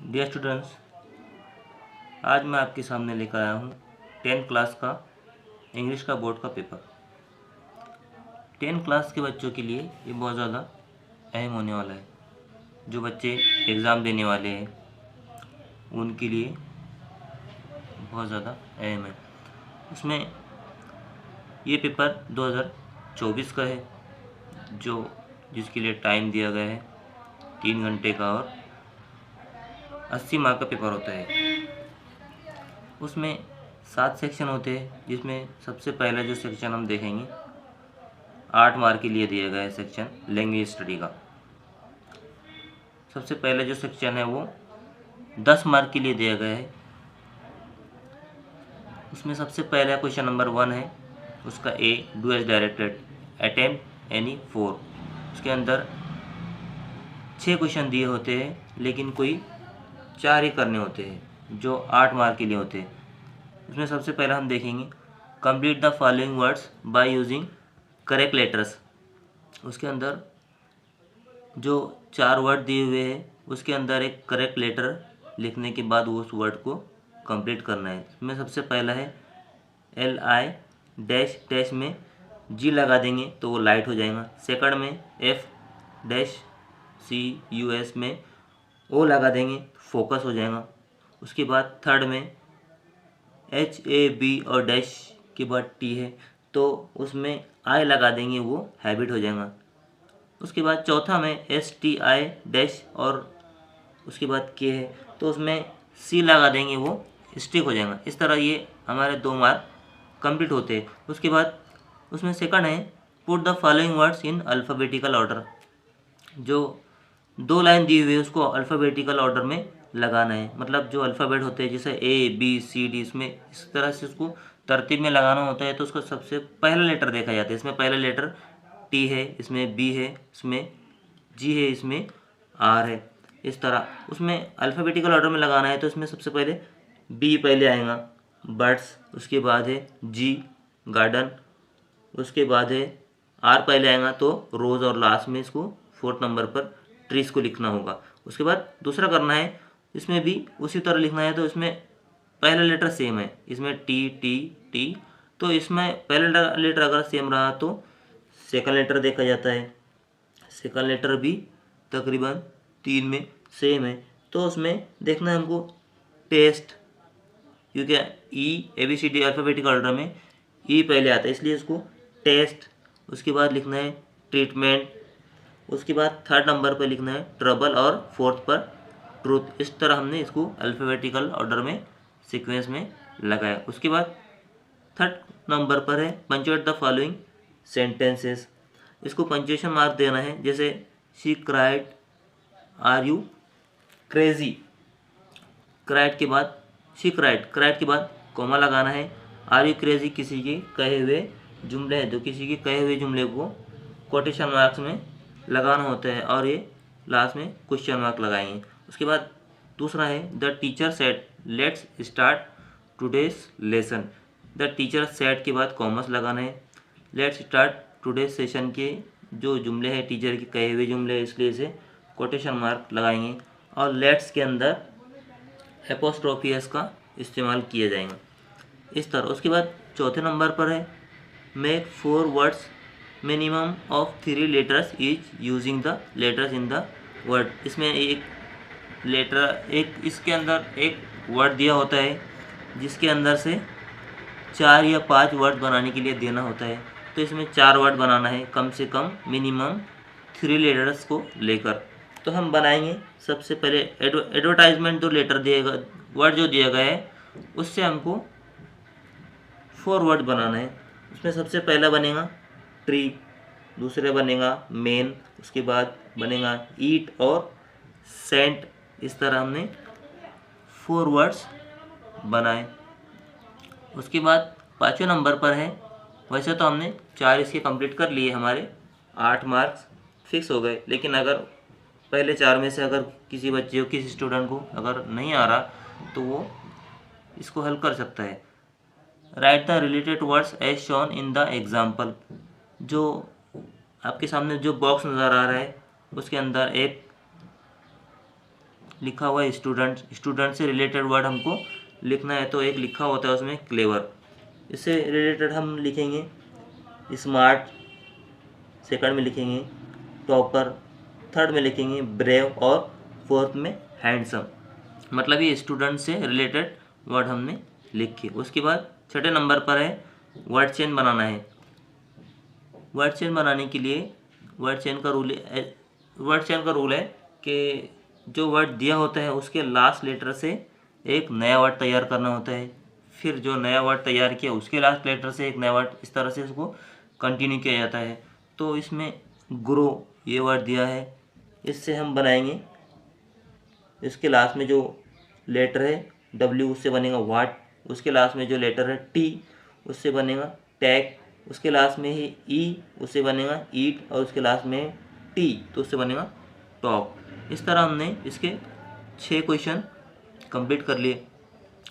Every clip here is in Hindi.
डियर स्टूडेंट्स, आज मैं आपके सामने लेकर आया हूँ 10th क्लास का इंग्लिश का बोर्ड का पेपर। 10th क्लास के बच्चों के लिए ये बहुत ज़्यादा अहम होने वाला है। जो बच्चे एग्ज़ाम देने वाले हैं उनके लिए बहुत ज़्यादा अहम है। उसमें ये पेपर 2024 का है, जिसके लिए टाइम दिया गया है 3 घंटे का और 80 मार्क का पेपर होता है। उसमें 7 सेक्शन होते हैं, जिसमें सबसे पहला जो सेक्शन हम देखेंगे 8 मार्क के लिए दिया गया है सेक्शन लैंग्वेज स्टडी का। सबसे पहले जो सेक्शन है वो 10 मार्क के लिए दिया गया है। उसमें सबसे पहला क्वेश्चन नंबर 1 है, उसका A do as directed attempt any 4। उसके अंदर 6 क्वेश्चन दिए होते हैं, लेकिन कोई 4 ही करने होते हैं जो 8 मार्क के लिए होते हैं। उसमें सबसे पहला हम देखेंगे complete the following words by using correct letters. उसके अंदर जो 4 वर्ड दिए हुए हैं उसके अंदर एक करेक्ट लेटर लिखने के बाद उस वर्ड को कंप्लीट करना है। इसमें सबसे पहला है LI डैश डैश में G लगा देंगे तो वो लाइट हो जाएगा। सेकंड में FCUS में O लगा देंगे फोकस हो जाएगा। उसके बाद थर्ड में HAB और डैश के बाद T है तो उसमें I लगा देंगे, वो हैबिट हो जाएगा। उसके बाद चौथा में STI डैश और उसके बाद K है तो उसमें C लगा देंगे, वो स्टिक हो जाएगा। इस तरह ये हमारे 2 मार्क कंप्लीट होते हैं। उसके बाद उसमें सेकंड है put the following words in alphabetical order. जो 2 लाइन दी हुई है उसको अल्फ़ाबेटिकल ऑर्डर में लगाना है। मतलब जो अल्फ़ाबेट होते हैं जैसे ABCD, इसमें इस तरह से उसको तरतीब में लगाना होता है। तो उसका सबसे पहला लेटर देखा जाता है। इसमें पहला लेटर T है, इसमें B है, इसमें G है, इसमें R है। इस तरह उसमें अल्फ़ाबेटिकल ऑर्डर में लगाना है। तो इसमें सबसे पहले B पहले आएगा बर्ड्स, उसके बाद है G गार्डन, उसके बाद है R पहले आएगा तो रोज़, और लास्ट में इसको 4th नंबर पर ट्रीज को लिखना होगा। उसके बाद दूसरा करना है, इसमें भी उसी तरह लिखना है। तो इसमें पहला लेटर सेम है, इसमें T तो इसमें पहला लेटर अगर सेम रहा तो सेकंड लेटर देखा जाता है। सेकंड लेटर भी तकरीबन 3 में सेम है तो उसमें देखना है हमको टेस्ट, क्योंकि ABCD अल्फ़ाबेटिकल ऑर्डर में E पहले आता है इसलिए इसको टेस्ट। उसके बाद लिखना है ट्रीटमेंट, उसके बाद थर्ड नंबर पर लिखना है ट्रबल और फोर्थ पर ट्रूथ। इस तरह हमने इसको अल्फ़ाबेटिकल ऑर्डर में सीक्वेंस में लगाया। उसके बाद थर्ड नंबर पर है पंचुएट द फॉलोइंग सेंटेंसेस। इसको पंचुएशन मार्क देना है। जैसे she cried, are you crazy. Cried के बाद शी क्राइड के बाद कॉमा लगाना है। आर यू क्रेजी किसी के कहे हुए जुमले हैं तो किसी के कहे हुए जुमले को कोटेशन मार्क्स में लगाना होता है और ये लास्ट में क्वेश्चन मार्क लगाएंगे। उसके बाद दूसरा है the teacher said let's start today's lesson. The teacher said के बाद कॉमर्स लगाना है। लेट्स स्टार्ट टुडेज सेशन के जो जुमले हैं टीचर के कहे हुए जुमले, इसलिए इसे कोटेशन मार्क लगाएंगे। और लेट्स के अंदर एपोस्ट्रोफी एस का इस्तेमाल किया जाएगा इस तरह। उसके बाद चौथे नंबर पर है make 4 words minimum of 3 letters is using the letters in the word. इसमें एक इसके अंदर एक वर्ड दिया होता है जिसके अंदर से 4 या 5 वर्ड बनाने के लिए देना होता है। तो इसमें 4 वर्ड बनाना है कम से कम मिनिमम 3 लेटर्स को लेकर। तो हम बनाएंगे सबसे पहले एडवर्टाइजमेंट जो लेटर दिएगा, वर्ड जो दिया गया है उससे हमको 4 वर्ड बनाना है। उसमें सबसे पहला बनेगा ट्री, दूसरे बनेगा मेन, उसके बाद बनेगा ईट और सेंट। इस तरह हमने 4 वर्ड्स बनाए। उसके बाद 5वें नंबर पर है, वैसे तो हमने 4 इसके कंप्लीट कर लिए, हमारे 8 मार्क्स फिक्स हो गए। लेकिन अगर पहले 4 में से अगर किसी बच्चे को, किसी स्टूडेंट को अगर नहीं आ रहा तो वो इसको हल कर सकता है। Write the related words as shown in the example. जो आपके सामने जो बॉक्स नज़र आ रहा है उसके अंदर एक लिखा हुआ है स्टूडेंट, स्टूडेंट से रिलेटेड वर्ड हमको लिखना है, तो एक लिखा होता है उसमें क्लेवर। इससे रिलेटेड हम लिखेंगे स्मार्ट, सेकंड में लिखेंगे टॉपर, थर्ड में लिखेंगे ब्रेव और फोर्थ में हैंडसम। मतलब ये स्टूडेंट से रिलेटेड वर्ड हमने लिखे। उसके बाद छठे नंबर पर है वर्ड चेन बनाना है। वर्ड चेन बनाने के लिए वर्ड चेन का रूल है कि जो वर्ड दिया होता है उसके लास्ट लेटर से एक नया वर्ड तैयार करना होता है, फिर जो नया वर्ड तैयार किया उसके लास्ट लेटर से एक नया वर्ड, इस तरह से इसको कंटिन्यू किया जाता है। तो इसमें ग्रो ये वर्ड दिया है, इससे हम बनाएंगे इसके लास्ट में जो लेटर है W उससे बनेगा वाट, उसके लास्ट में जो लेटर है T उससे बनेगा टैग, उसके लास्ट में ही E उससे बनेगा ईट, और उसके लास्ट में T तो उससे बनेगा टॉक। इस तरह हमने इसके 6 क्वेश्चन कंप्लीट कर लिए।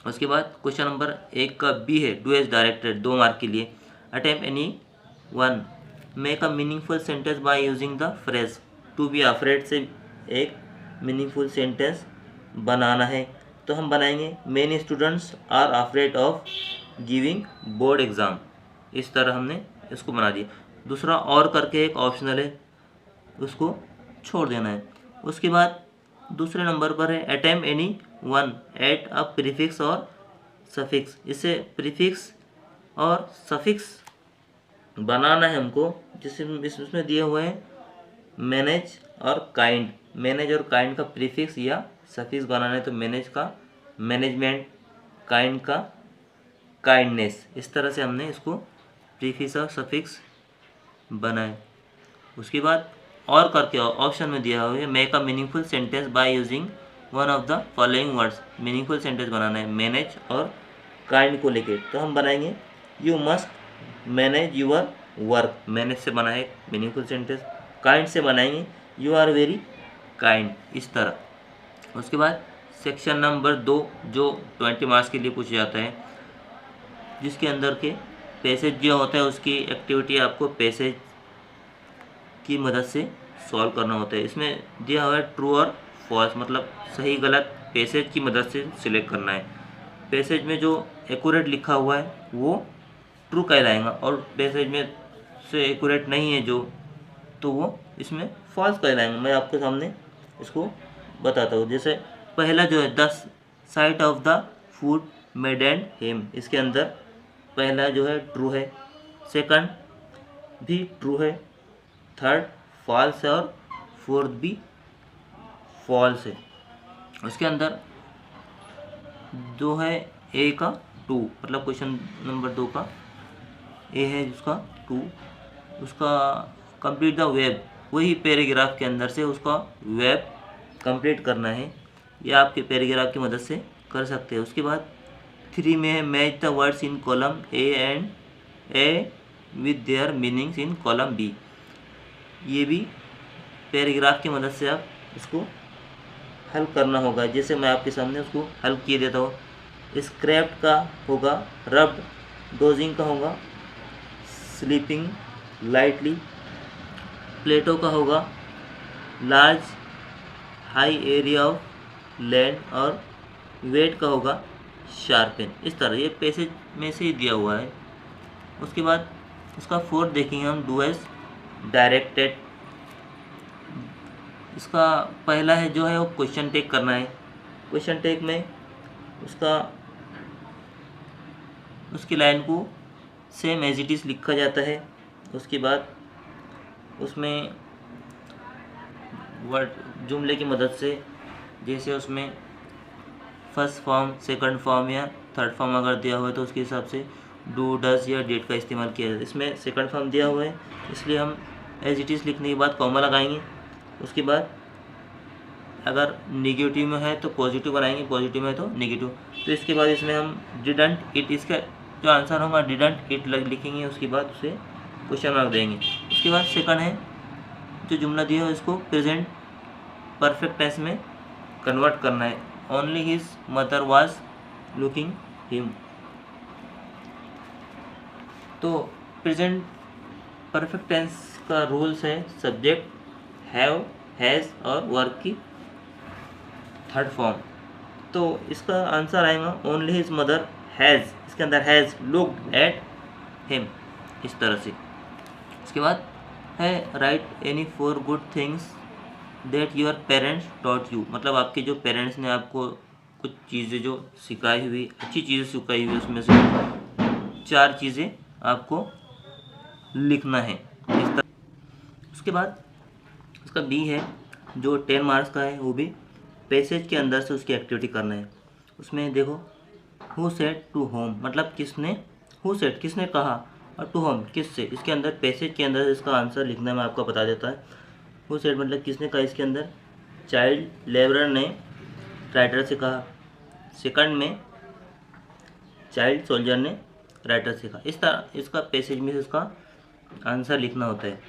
उसके बाद क्वेश्चन नंबर 1 का B है डू एज डायरेक्टेड, 2 मार्क के लिए। Attempt any one, make a meaningful sentence by using the phrase to be afraid से एक मीनिंगफुल सेंटेंस बनाना है। तो हम बनाएंगे many students are afraid of giving board exam. इस तरह हमने इसको बना दिया। दूसरा और करके एक ऑप्शनल है, उसको छोड़ देना है। उसके बाद दूसरे नंबर पर है attempt any one at a prefix और सफिक्स। इसे प्रीफिक्स और सफिक्स बनाना है हमको, जिससे इसमें दिए हुए हैं मैनेज और काइंड। मैनेज और काइंड का प्रीफिक्स या सफिक्स बनाना है, तो मैनेज का मैनेजमेंट, काइंड का काइंडनेस। इस तरह से हमने इसको प्रीफिक्स और सफिक्स बनाए। उसके बाद और करके ऑप्शन में दिया हुआ है make a meaningful sentence by using one of the following words. Meaningful sentence बनाना है मैनेज और काइंड को लेके, तो हम बनाएंगे you must manage your work. Manage से बना है मीनिंगफुल सेंटेंस, काइंड से बनाएंगे यू आर वेरी काइंड, इस तरह। उसके बाद सेक्शन नंबर 2 जो 20 मार्क्स के लिए पूछा जाता है, जिसके अंदर के पैसेज जो होता है उसकी एक्टिविटी आपको पैसेज की मदद से सॉल्व करना होता है। इसमें दिया हुआ है ट्रू और फॉल्स, मतलब सही गलत पैसेज की मदद से सिलेक्ट करना है। पैसेज में जो एक्यूरेट लिखा हुआ है वो ट्रू कहलाएगा, और पैसेज में से एक्यूरेट नहीं है जो, तो वो इसमें फॉल्स कहलाएगा। मैं आपके सामने इसको बताता हूँ। जैसे पहला जो है the sight of the food maddened him, इसके अंदर पहला जो है ट्रू है, सेकंड भी ट्रू है, थर्ड फॉल्स है और फोर्थ भी फॉल्स है। उसके अंदर जो है ए का 2, मतलब क्वेश्चन नंबर 2 का ए है जिसका 2, उसका कंप्लीट द वेब, वही पैराग्राफ के अंदर से उसका वेब कंप्लीट करना है, या आपके पैराग्राफ की मदद से कर सकते हैं। उसके बाद 3 में है match the words in column A and A with their meanings in column B. ये भी पैराग्राफ की मदद से आप इसको हल करना होगा। जैसे मैं आपके सामने उसको हल किए देता हूँ। स्क्रैप्ड का होगा रब्ड, डोजिंग का होगा स्लीपिंग लाइटली, प्लेटो का होगा large high area of land, और वेट का होगा शार्पेन। इस तरह ये पैसेज में से ही दिया हुआ है। उसके बाद उसका 4 देखेंगे हम डू एज डायरेक्टेड। इसका पहला है जो है वो क्वेश्चन टेक करना है। क्वेश्चन टेक में उसकी लाइन को सेम एज इट इज़ लिखा जाता है। उसके बाद उसमें वर्ड जुमले की मदद से, जैसे उसमें फर्स्ट फॉर्म, सेकंड फॉर्म या थर्ड फॉर्म अगर दिया हुआ है तो उसके हिसाब से डू, डज या डिड का इस्तेमाल किया जाता है। इसमें सेकंड फॉर्म दिया हुआ है, इसलिए हम एज इट इज़ लिखने के बाद कॉमा लगाएंगे। उसके बाद अगर निगेटिव में है तो पॉजिटिव बनाएंगे, पॉजिटिव में है तो निगेटिव। तो इसके बाद इसमें हम डिडंट इट, इसका जो आंसर होगा डिडंट इट लिखेंगे। उसके बाद उसे क्वेश्चन मार्क देंगे। उसके बाद सेकंड है जो जुमला दिया है उसको प्रेजेंट परफेक्ट टेंस में कन्वर्ट करना है। Only his mother was looking him. तो प्रेजेंट परफेक्ट टेंस का रूल्स है सब्जेक्ट, हैव, हैज़ और वर्क की थर्ड फॉर्म, तो इसका आंसर आएगा ओनली हिज मदर हैज़, इसके अंदर हैज़ लुक्ड एट हिम, इस तरह से। इसके बाद है right any 4 good things that your parents taught you, मतलब आपके जो पेरेंट्स ने आपको कुछ चीज़ें जो सिखाई हुई, अच्छी चीज़ें सिखाई हुई, उसमें से 4 चीज़ें आपको लिखना है इस तरह। उसके बाद उसका बी है जो 10 मार्क्स का है, वो भी पैसेज के अंदर से उसकी एक्टिविटी करना है। उसमें देखो हु सेड टू होम, मतलब किसने, हु सेड किसने कहा, और टू होम किससे, इसके अंदर पैसेज के अंदर इसका आंसर लिखना मैं आपको बता देता है। हु सेड मतलब किसने कहा, इसके अंदर चाइल्ड लेबरर ने राइटर से कहा, सेकंड में चाइल्ड सोल्जर ने राइटर से कहा। इस तरह इसका पैसेज में इसका आंसर लिखना होता है।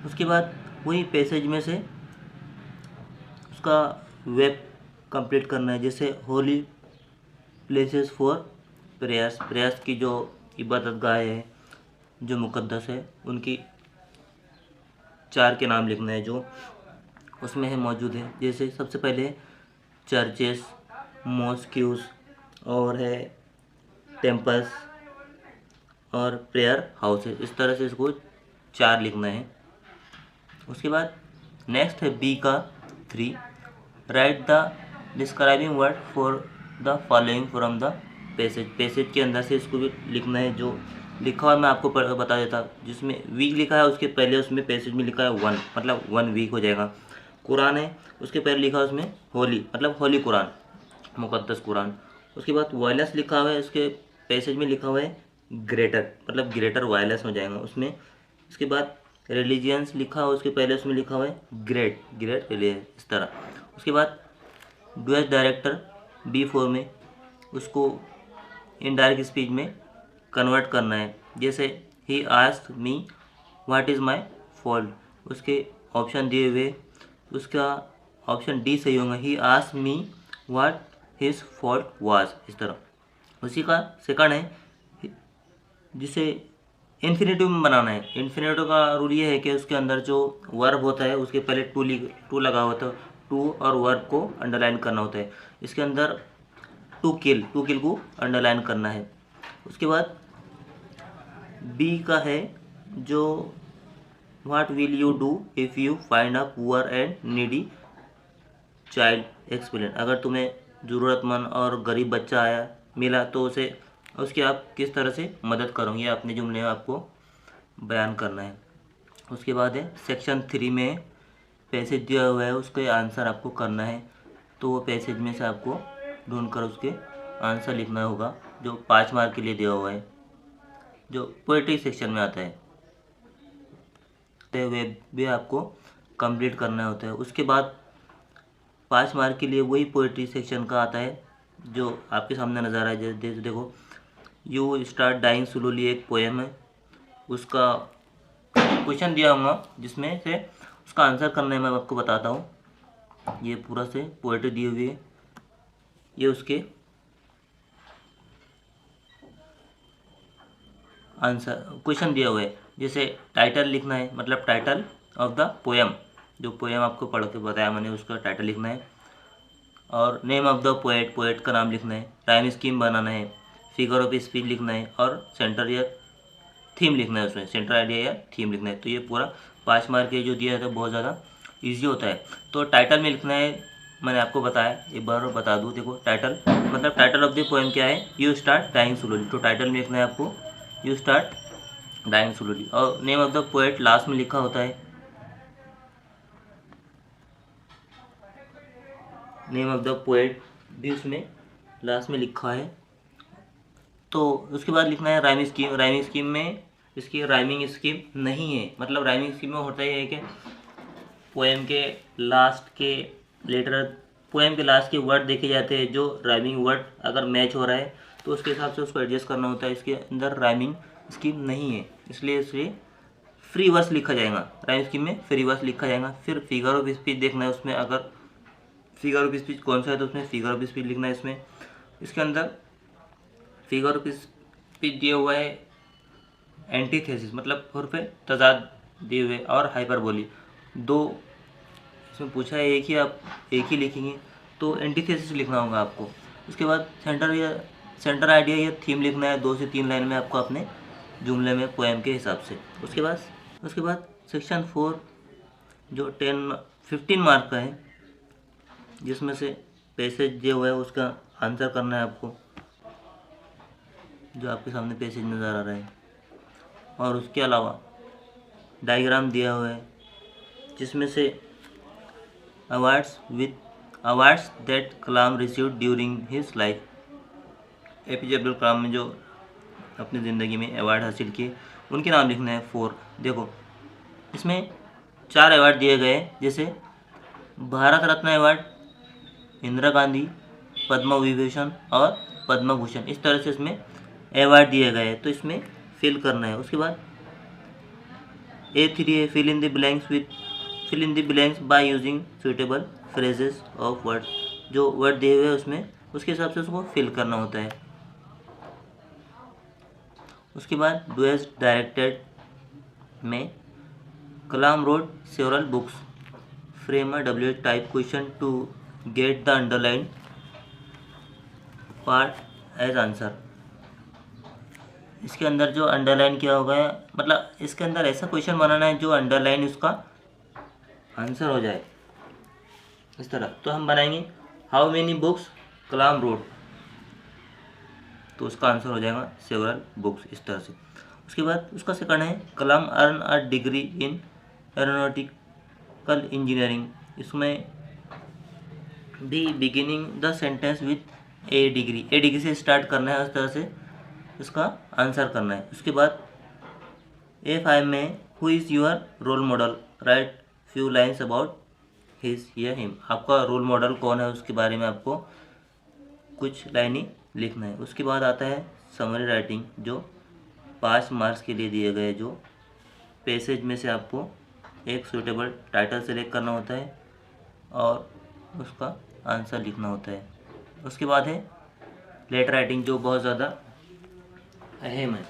उसके बाद वही पैसेज में से उसका वेब कंप्लीट करना है, जैसे Holi places for prayers, prayers की जो इबादत गाह है, जो मुकद्दस है, उनकी 4 के नाम लिखना है जो उसमें है मौजूद है। जैसे सबसे पहले चर्चेस, मॉस्क्यूज, और है टेम्पल्स और प्रेयर हाउसेस, इस तरह से इसको 4 लिखना है। उसके बाद नेक्स्ट है बी का 3, right the describing word for the following from the passage, passage के अंदर से इसको भी लिखना है। जो लिखा हुआ मैं आपको बता देता, जिसमें वीक लिखा है उसके पहले उसमें पैसेज में लिखा है 1, मतलब 1 वीक हो जाएगा। कुरान है उसके पहले लिखा है उसमें होली, मतलब होली कुरान, मुकद्दस कुरान। उसके बाद वायलेंस लिखा हुआ है, उसके पैसेज में लिखा हुआ है ग्रेटर, मतलब ग्रेटर वायलेंस हो जाएगा उसमें। उसके बाद रिलीजियंस लिखा हुआ, उसके पहले उसमें लिखा हुआ है ग्रेट, ग्रेट रिलीजन, इस तरह। उसके बाद डुएस डायरेक्टर B4 में उसको इनडायरेक्ट स्पीच में कन्वर्ट करना है। जैसे he asked me what is my fault, उसके ऑप्शन दिए हुए, उसका ऑप्शन डी सही होगा, he asked me what his fault was, इस तरह। उसी का सेकंड है जिसे इन्फिनेटिव में बनाना है। इन्फिनेटिव का रूल ये है कि उसके अंदर जो वर्ब होता है उसके पहले टू लगा होता है, टू और वर्ब को अंडरलाइन करना होता है। इसके अंदर टू किल को अंडरलाइन करना है। उसके बाद बी का है जो what will you do if you find a poor and needy child explain, अगर तुम्हें ज़रूरतमंद और गरीब बच्चा आया मिला तो उसे उसकी आप किस तरह से मदद करोगे, अपने जुमले में आपको बयान करना है। उसके बाद है सेक्शन 3 में पैसेज दिया हुआ है, उसके आंसर आपको करना है। तो वो पैसेज में से आपको ढूंढ कर उसके आंसर लिखना होगा, जो 5 मार्क के लिए दिया हुआ है, जो पोएट्री सेक्शन में आता है। तो वे भी आपको कंप्लीट करना होता है। उसके बाद 5 मार्क के लिए वही पोएट्री सेक्शन का आता है जो आपके सामने नज़र आ रहा है। जैसे देखो यू स्टार्ट डाइंग स्लोली एक पोएम है, उसका क्वेश्चन दिया होगा जिसमें से उसका आंसर करना है। मैं आपको बताता हूँ, ये पूरा से पोएट्री दी हुई है, ये उसके आंसर क्वेश्चन दिया हुआ है। जैसे टाइटल लिखना है, मतलब टाइटल ऑफ द पोएम, जो पोएम आपको पढ़ के बताया मैंने उसका टाइटल लिखना है। और name of the poet, poet का नाम लिखना है। टाइम स्कीम बनाना है, फिगर ऑफ स्पीच लिखना है, और सेंटर या थीम लिखना है, उसमें सेंटर आइडिया या थीम लिखना है। तो ये पूरा 5 मार्क के जो दिया है बहुत ज़्यादा ईजी होता है। तो टाइटल में लिखना है, मैंने आपको बताया, एक बार बता दूँ। देखो टाइटल मतलब टाइटल ऑफ द पोएम क्या है, यू स्टार्ट डाइंग स्लोली, तो टाइटल में लिखना है आपको यू स्टार्ट डाइंग स्लोली। और name of the poet last में लिखा होता है, नेम ऑफ द पोएट भी उसमें लास्ट में लिखा है। तो उसके बाद लिखना है राइमिंग स्कीम। राइमिंग स्कीम में इसकी राइमिंग स्कीम नहीं है, मतलब राइमिंग स्कीम में होता ही है कि पोएम के लास्ट के लेटर, पोएम के लास्ट के वर्ड देखे जाते हैं, जो राइमिंग वर्ड अगर मैच हो रहा है तो उसके हिसाब से उसको एडजस्ट करना होता है। इसके अंदर राइमिंग स्कीम नहीं है, इसलिए इसे फ्री वर्स लिखा जाएगा। राइमिंग स्कीम में फ्री वर्स लिखा जाएगा। फिर फिगर ऑफ स्पीच देखना है, उसमें अगर फिगर ऑफ स्पीच कौन सा है तो उसमें फिगर ऑफ स्पीच लिखना है। इसके अंदर फिगर ऑफ स्पीच दिया हुआ है एंटीथेसिस, मतलब हुर्फ तजाद दिए हुए, और हाइपरबोली, दो इसमें पूछा है एक ही, आप एक ही लिखेंगे तो एंटीथेसिस लिखना होगा आपको। उसके बाद सेंटर आइडिया या थीम लिखना है 2 से 3 लाइन में आपको अपने जुमले में पोएम के हिसाब से। उसके बाद सेक्शन 4 जो 15 मार्क का है, जिसमें से पैसेज जो है उसका आंसर करना है आपको, जो आपके सामने पैसेज नज़र आ रहा है। और उसके अलावा डायग्राम दिया हुआ है जिसमें से awards that Kalam received during his life. APJ Abdul Kalam ने जो अपनी ज़िंदगी में अवार्ड हासिल किए उनके नाम लिखने हैं 4। देखो इसमें 4 अवार्ड दिए गए, जैसे भारत रत्न अवार्ड, इंदिरा गांधी, पद्म विभूषण और पद्म भूषण। इस तरह से इसमें अवार्ड दिए गए हैं, तो इसमें फिल करना है। उसके बाद A3 है fill in the blanks by using suitable phrases of word. जो वर्ड दिए हुए हैं उसमें उसके हिसाब से उसको फिल करना होता है। उसके बाद डू एज डायरेक्टेड में Kalam wrote several books, frame a WH type question to get the underline part as answer. इसके अंदर जो अंडरलाइन किया होगा, मतलब इसके अंदर ऐसा क्वेश्चन बनाना है जो अंडरलाइन उसका आंसर हो जाए, इस तरह। तो हम बनाएंगे how many books Kalam road, तो उसका आंसर हो जाएगा सेवरल बुक्स, इस तरह से। उसके बाद उसका सेकंड है Kalam earned a degree in aeronautical engineering. इसमें the beginning the sentence with a degree से स्टार्ट करना है, उस तरह से इसका आंसर करना है। उसके बाद A5 में who is your role model, write few lines about his या हिम। आपका रोल मॉडल कौन है उसके बारे में आपको कुछ लाइनें लिखना है। उसके बाद आता है समरी राइटिंग, जो 5 मार्क्स के लिए दिए गए, जो पैसेज में से आपको एक सूटेबल टाइटल सेलेक्ट करना होता है और उसका आंसर लिखना होता है। उसके बाद है लेटर राइटिंग, जो बहुत ज़्यादा अहम है।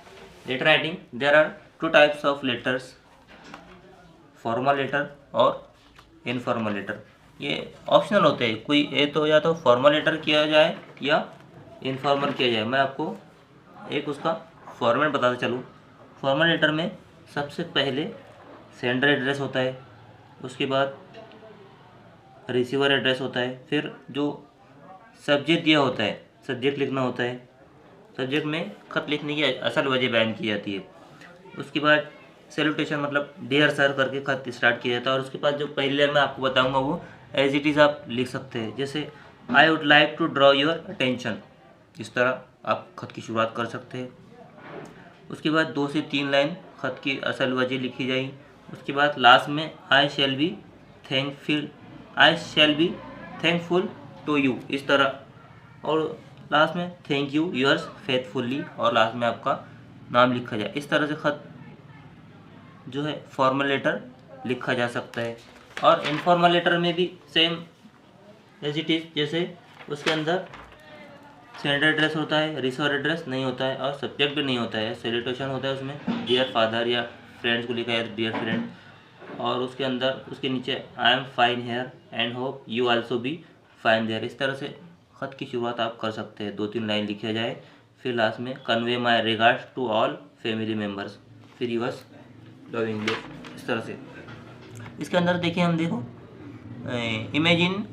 Letter writing, there are 2 types of letters, formal letter और इनफॉर्मल लेटर। ये ऑप्शनल होते हैं, कोई तो या तो फॉर्मल लेटर किया जाए या इनफॉर्मल किया जाए। मैं आपको एक उसका फॉर्मेट बताता चलूँ। फॉर्मल लेटर में सबसे पहले सेंडर एड्रेस होता है, उसके बाद रिसीवर एड्रेस होता है, फिर जो सब्जेक्ट दिया होता है सब्जेक्ट लिखना होता है, सब्जेक्ट में खत लिखने की असल वजह बयान की जाती है। उसके बाद सैल्यूटेशन, मतलब डियर सर करके खत स्टार्ट किया जाता है। और उसके बाद जो पहली लाइन मैं आपको बताऊंगा वो एज इट इज़ आप लिख सकते हैं, जैसे I would like to draw your attention, इस तरह आप खत की शुरुआत कर सकते हैं। उसके बाद 2 से 3 लाइन खत की असल वजह लिखी जाएगी। उसके बाद लास्ट में I shall be thankful to you, इस तरह। और लास्ट में थैंक यू योर्स फेथफुल्ली, और लास्ट में आपका नाम लिखा जाए। इस तरह से खत जो है फॉर्मल लेटर लिखा जा सकता है। और इनफॉर्मल लेटर में भी सेम एज इट इज़, जैसे उसके अंदर सेंडर एड्रेस होता है, रिसीवर एड्रेस नहीं होता है और सब्जेक्ट भी नहीं होता है। सैल्यूटेशन होता है, उसमें डियर फादर या फ्रेंड्स को लिखा है डियर फ्रेंड, और उसके अंदर उसके नीचे I am fine here and hope you also be fine there. इस तरह से खत की शुरुआत आप कर सकते हैं। 2-3 लाइन लिखा जाए, फिर लास्ट में convey my regards to all family members, फिर यूअर्स लविंगली, इस तरह से। इसके अंदर देखिए, हम देखो इमेजिन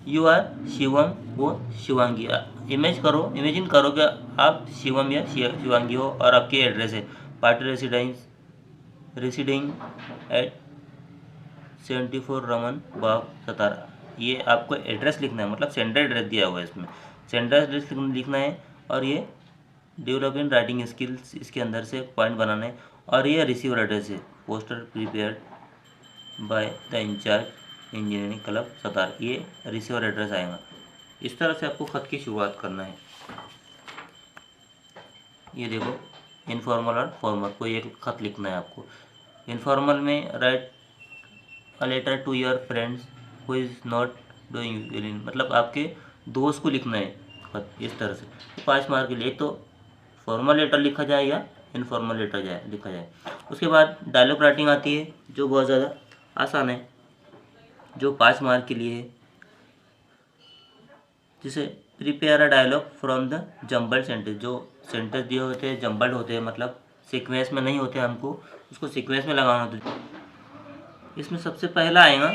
यू आर शिवम वो शिवांगी। इमेजिन करो कि आप शिवम या शिवांगी हो और आपकी एड्रेस है पार्टी रेसिडिंग एट 74 रमन बाग सतारा। ये आपको एड्रेस लिखना है, मतलब सेंडर एड्रेस दिया हुआ है, इसमें सेंडर एड्रेस लिखना है। और ये डेवलपिंग राइटिंग स्किल्स इसके अंदर से पॉइंट बनाना है। और ये रिसीवर एड्रेस है poster prepared by the incharge engineering club Sattar, ये रिसीवर एड्रेस आएगा। इस तरह से आपको खत की शुरुआत करना है। ये देखो इनफॉर्मल और फॉर्मल, कोई एक खत लिखना है आपको। इनफॉर्मल में write a letter to your friends who is not doing well in, मतलब आपके दोस्त को लिखना है खत, इस तरह से। 5 मार्क के लिए तो फॉर्मल लेटर लिखा जाए या इनफॉर्मल लेटर लिखा जाए। उसके बाद डायलॉग राइटिंग आती है, जो बहुत ज़्यादा आसान है। जो 5 मार्क के लिए है, जिसे prepare a dialogue from the jumbled sentence, जो सेंटेंस दिए होते हैं जम्बल्ड होते हैं, मतलब सीक्वेंस में नहीं होते, हमको उसको सीक्वेंस में लगाना होता है। इसमें सबसे पहला आएगा,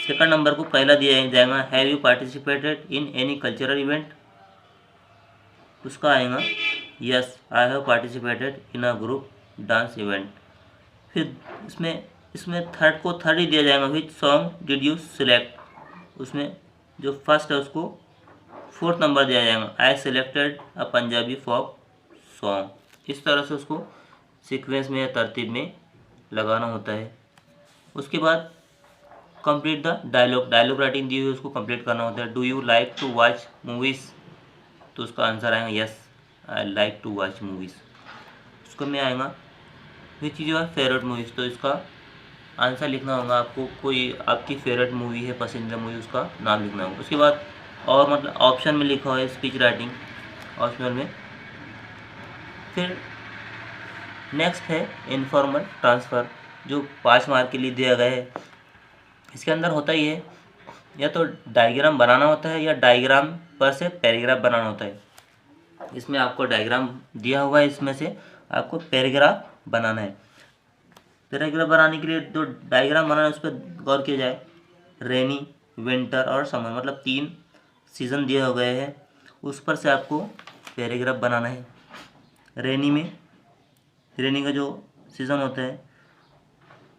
सेकंड नंबर को पहला दिया जाएगा, have you participated in any cultural event, उसका आएगा yes I have participated in a group dance event. फिर इसमें थर्ड ही दिया जाएगा, which song did you select, उसमें जो फर्स्ट है उसको 4th नंबर दिया जाएगा, I selected a Punjabi folk song. इस तरह से उसको सीक्वेंस में या तरतीब में लगाना होता है। उसके बाद कंप्लीट द डायलॉग राइटिंग दी हुई उसको कंप्लीट करना होता है। Do you like to watch movies, तो उसका आंसर आएगा yes I like to watch movies. उसको में आएगा which is your favourite movies, तो इसका आंसर लिखना होगा आपको, कोई आपकी फेवरेट मूवी है, पसंदीदा मूवी, उसका नाम लिखना होगा। उसके बाद और मतलब ऑप्शन में लिखा हुआ है स्पीच राइटिंग ऑप्शनल में। फिर नेक्स्ट है इनफॉर्मल ट्रांसफ़र, जो 5 मार्क के लिए दिया गया है। इसके अंदर होता ही है या तो डायग्राम बनाना होता है या डायग्राम पर से पैराग्राफ बनाना होता है। इसमें आपको डायग्राम दिया हुआ है, इसमें से आपको पैराग्राफ बनाना है। पैराग्राफ बनाने के लिए जो डायग्राम बनाना है उस पर गौर किया जाए। रेनी, विंटर और समर, मतलब 3 सीज़न दिए हो गए हैं, उस पर से आपको पैराग्राफ बनाना है। रेनी का जो सीज़न होता है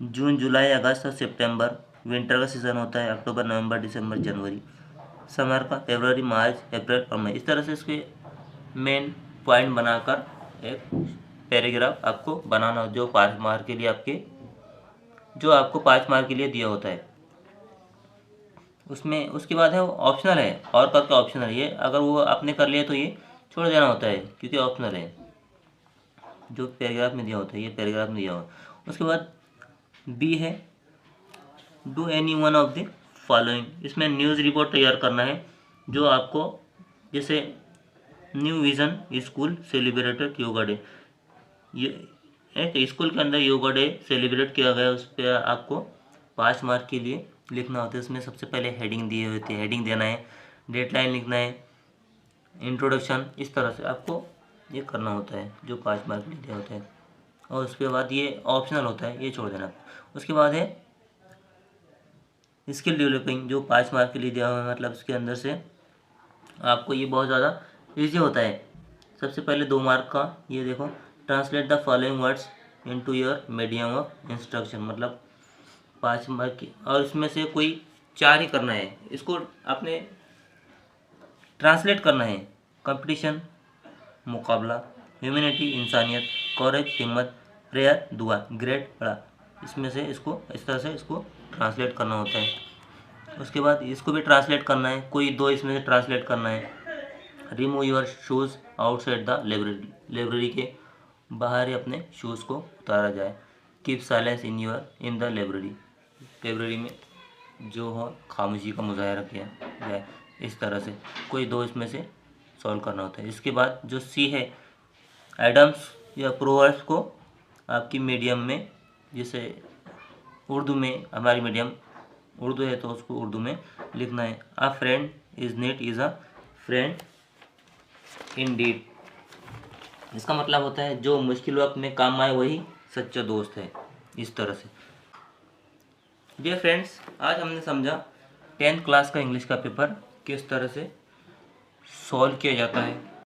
जून, जुलाई, अगस्त और सितंबर। विंटर का सीज़न होता है अक्टूबर, नवंबर, दिसंबर, जनवरी। समर का फरवरी, मार्च, अप्रैल और मई। इस तरह से इसके मेन पॉइंट बनाकर एक पैराग्राफ आपको बनाना हो, जो 5 मार्क के लिए आपको 5 मार्क के लिए दिया होता है। उसमें उसके बाद है वो ऑप्शनल है, और करके ऑप्शनल है, ये अगर वो आपने कर लिया तो ये छोड़ देना होता है क्योंकि ऑप्शनल है, जो पैराग्राफ में दिया होता है, ये पैराग्राफ में दिया हुआ। उसके बाद बी है do any one of the following. इसमें न्यूज़ रिपोर्ट तैयार करना है, जो आपको जैसे new vision school celebrated yoga day, ये एक स्कूल के अंदर योगा डे सेलिब्रेट किया गया, उस पर आपको 5 मार्क के लिए लिखना होता है। उसमें सबसे पहले हेडिंग दिए हुए थे, हेडिंग देना है, डेडलाइन लिखना है, इंट्रोडक्शन, इस तरह से आपको ये करना होता है, जो 5 मार्क के लिए दिया होता है। और उसके बाद ये ऑप्शनल होता है, ये छोड़ देना। उसके बाद है स्किल डेवलपिंग, जो 5 मार्क के लिए दिया हुआ है, मतलब इसके अंदर से आपको ये बहुत ज़्यादा ईजी होता है। सबसे पहले 2 मार्क का ये देखो, translate the following words into your medium of instruction, मतलब 5 मार्क की, और इसमें से कोई 4 ही करना है, इसको आपने ट्रांसलेट करना है। कंपटीशन मुकाबला, ह्यूमैनिटी इंसानियत, कॉरेज हिम्मत, प्रेयर दुआ, ग्रेट बड़ा, इसमें से इसको इस तरह से इसको ट्रांसलेट करना होता है। उसके बाद इसको भी ट्रांसलेट करना है, कोई 2 इसमें से ट्रांसलेट करना है। Remove your shoes outside the library के बाहर ही अपने शूज़ को उतारा जाए। Keep silence in the library में जो हो खामोशी का मुजाहरा किया जाए। इस तरह से कोई 2 इसमें से सॉल्व करना होता है। इसके बाद जो सी है एडम्स या प्रोवर्ब्स को आपकी मीडियम में, जैसे उर्दू में, हमारी मीडियम उर्दू है तो उसको उर्दू में लिखना है। A friend is need is a friend indeed, इसका मतलब होता है जो मुश्किल वक्त में काम आए वही सच्चा दोस्त है। इस तरह से डियर फ्रेंड्स, आज हमने समझा 10th क्लास का इंग्लिश का पेपर किस तरह से सॉल्व किया जाता है।